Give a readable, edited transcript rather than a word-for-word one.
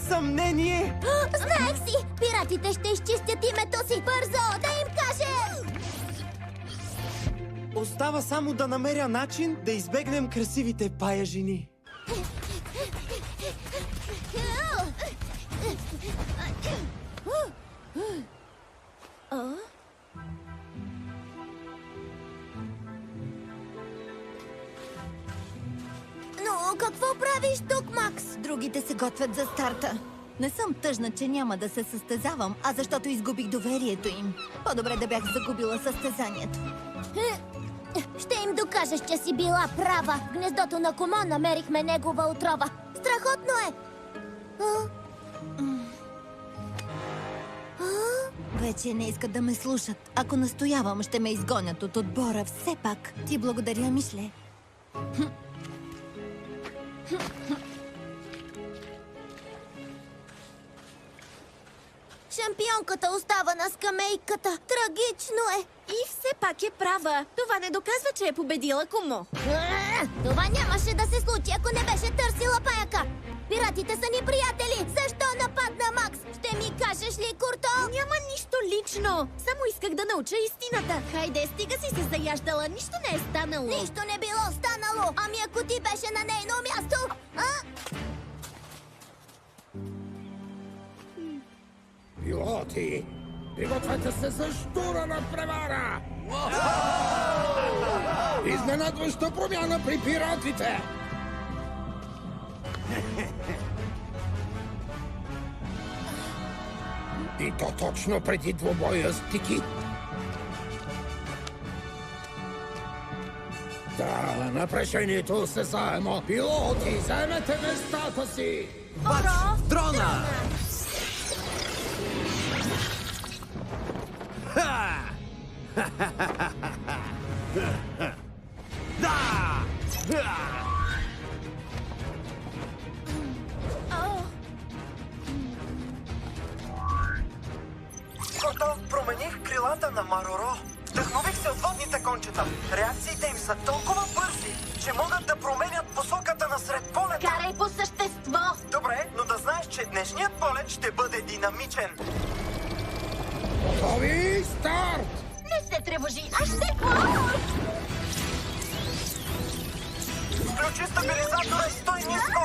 съмнение. Знаех си! Пиратите ще изчистят името си! Бързо, да им кажем! Остава само да намеря начин да избегнем красивите паяжини. Но какво правиш тук, Макс? Другите се готвят за старта. Не съм тъжна, че няма да се състезавам, а защото изгубих доверието им. По-добре да бях загубила състезанието. Ще им докажеш, че си била права. В гнездото на Комо намерихме негова отрова. Страхотно е! Вече не искат да ме слушат. Ако настоявам, ще ме изгонят от отбора. Все пак ти благодаря, Мишле. Шампионката остава на скамейката. Трагично е. И все пак е права. Това не доказва, че е победила Комо. Това нямаше да се случи, ако не беше търсила паяка. Пиратите са ни приятели. Защо нападна Макс? Ще ми кажеш ли, Курто? Няма нищо лично. Само исках да науча истината. Хайде, стига си се заяждала. Нищо не е станало. Нищо не било станало. Ами ако ти беше на нейно място, Пилоти, пригответе се за штура на превара! Изненадваща промяна при пиратите! И то точно преди двобоя с Тики. Да, напрежението се заемо. Пилоти, заемете местата си! Дрона! Курто, промених крилата на Мароро. Вдъхнових се от водните кончета. Реакциите им са толкова бързи, че могат да променят посоката насред полета. Карай по същество. Добре, но да знаеш, че днешният полет ще бъде динамичен. Готови, старт! Не се тревожи, аз ще помогна. Включи стабилизатора и стой ниско.